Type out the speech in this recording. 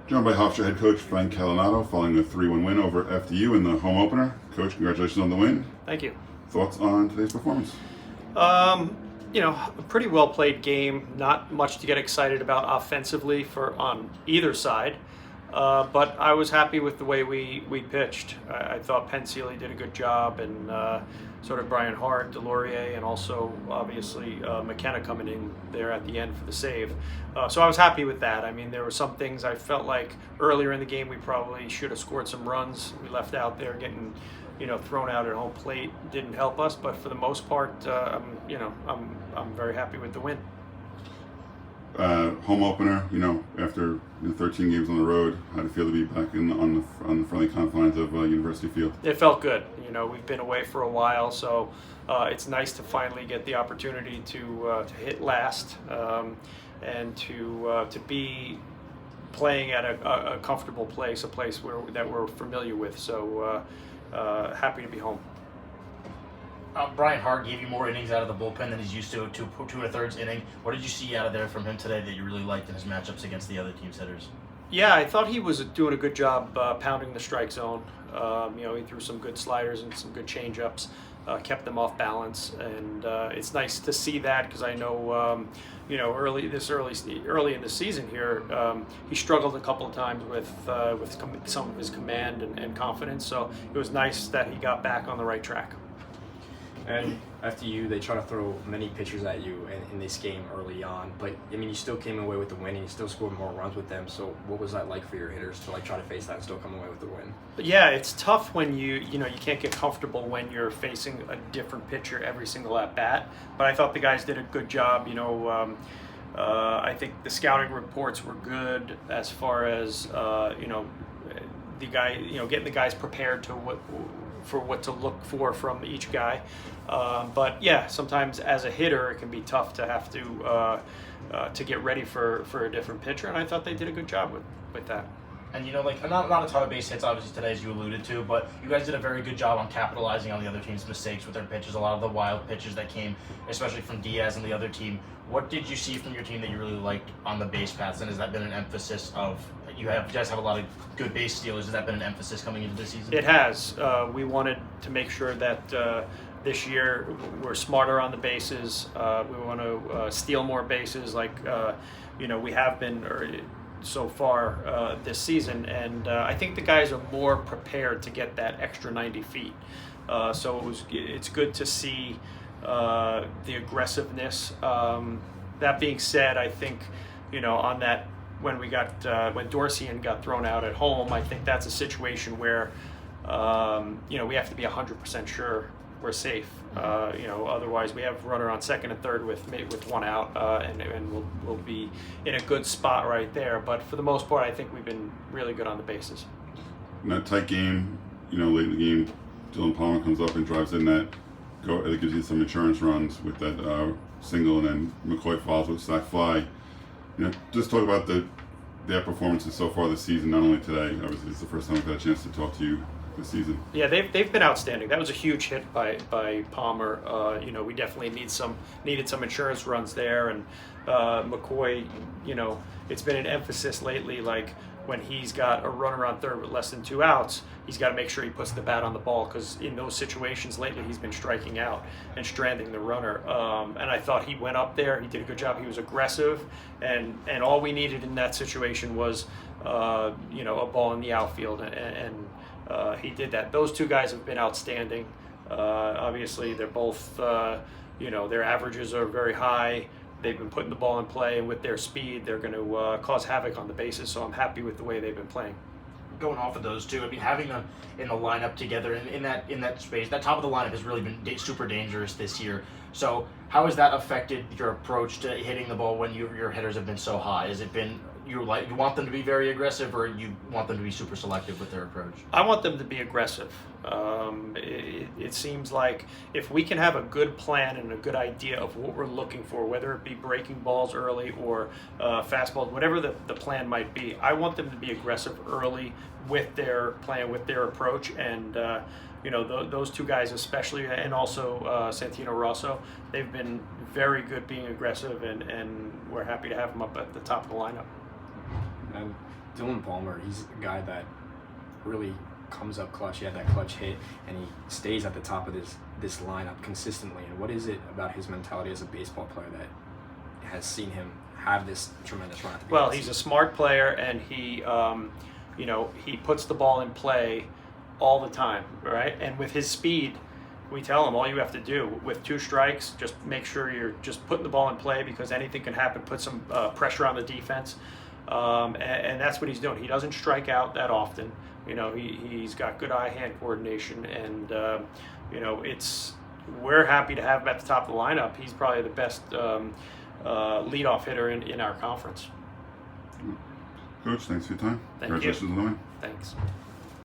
Joined by Hofstra head coach Frank Catalanotto following a 3-1 win over FDU in the home opener. Coach, congratulations on the win. Thank you. Thoughts on today's performance? A pretty well played game. Not much to get excited about offensively on either side, but I was happy with the way we pitched. I thought Pensealy did a good job, and sort of Brian Hart, Delorier, and also obviously McKenna coming in there at the end for the save. So I was happy with that. I mean, there were some things I felt like earlier in the game we probably should have scored some runs. We left out there getting thrown out at home plate didn't help us, but for the most part, I'm very happy with the win. Home opener, after 13 games on the road, how did it feel to be back on the friendly confines of University Field? It felt good. We've been away for a while, so it's nice to finally get the opportunity to hit last and to be playing at a comfortable place, a place that we're familiar with. So happy to be home. Brian Hart gave you more innings out of the bullpen than he's used to 2 1/3 inning. What did you see out of there from him today that you really liked in his matchups against the other team's hitters? Yeah, I thought he was doing a good job pounding the strike zone. He threw some good sliders and some good changeups, kept them off balance, and it's nice to see that because I know, early in the season here, he struggled a couple of times with some of his command and confidence. So it was nice that he got back on the right track. And after they try to throw many pitchers at you in this game early on, but I mean, you still came away with the win, and you still scored more runs with them. So, what was that like for your hitters to try to face that and still come away with the win? But yeah, it's tough when you can't get comfortable when you're facing a different pitcher every single at bat. But I thought the guys did a good job. I think the scouting reports were good as far as the guy, getting the guys prepared to what to look for from each guy. But yeah, sometimes as a hitter, it can be tough to have to get ready for a different pitcher, and I thought they did a good job with that. And not a ton of base hits obviously today, as you alluded to, but you guys did a very good job on capitalizing on the other team's mistakes with their pitches. A lot of the wild pitches that came, especially from Diaz and the other team. What did you see from your team that you really liked on the base paths? And has that been an emphasis of you guys have a lot of good base stealers? Has that been an emphasis coming into this season? It has. We wanted to make sure that this year we're smarter on the bases. We want to steal more bases, like we have been so far this season, and I think the guys are more prepared to get that extra 90 feet. So it's good to see the aggressiveness. That being said, I think on that when when Dorsian got thrown out at home, I think that's a situation where we have to be 100% sure we're safe. Otherwise we have runner on second and third with one out, and we'll be in a good spot right there. But for the most part, I think we've been really good on the bases. In that tight game, late in the game, Dylan Palmer comes up and drives in that it gives you some insurance runs with that single, and then McCoy follows with sac fly. Just talk about their performances so far this season. Not only today, obviously it's the first time we've had a chance to talk to you this season. Yeah, they've been outstanding. That was a huge hit by Palmer. We definitely needed some insurance runs there, and McCoy. It's been an emphasis lately, like when he's got a runner on third with less than 2 outs, he's got to make sure he puts the bat on the ball, because in those situations lately he's been striking out and stranding the runner. And I thought he went up there, he did a good job, he was aggressive, and all we needed in that situation was a ball in the outfield, and he did that. Those two guys have been outstanding. Obviously they're both their averages are very high. They've been putting the ball in play, and with their speed, they're going to cause havoc on the bases. So I'm happy with the way they've been playing. Going off of those two, I mean, having them in the lineup together in that space, that top of the lineup has really been super dangerous this year. So how has that affected your approach to hitting the ball when your hitters have been so high? Has it been you want them to be very aggressive, or you want them to be super selective with their approach? I want them to be aggressive. It seems like if we can have a good plan and a good idea of what we're looking for, whether it be breaking balls early or fastballs, whatever the plan might be, I want them to be aggressive early with their plan, with their approach, and those two guys especially, and also Santino Rosso, they've been very good being aggressive, and we're happy to have them up at the top of the lineup. And Dylan Palmer, he's a guy that really comes up clutch. He had that clutch hit, and he stays at the top of this lineup consistently. And what is it about his mentality as a baseball player that has seen him have this tremendous run at the beginning? Well, he's a smart player, and he, he puts the ball in play all the time, right? And with his speed, we tell him all you have to do with 2 strikes, just make sure you're just putting the ball in play, because anything can happen. Put some pressure on the defense, and that's what he's doing. He doesn't strike out that often. He's got good eye-hand coordination, and we're happy to have him at the top of the lineup. He's probably the best leadoff hitter in our conference. Coach, thanks for your time. Thank you. Congratulations on the win. Thanks.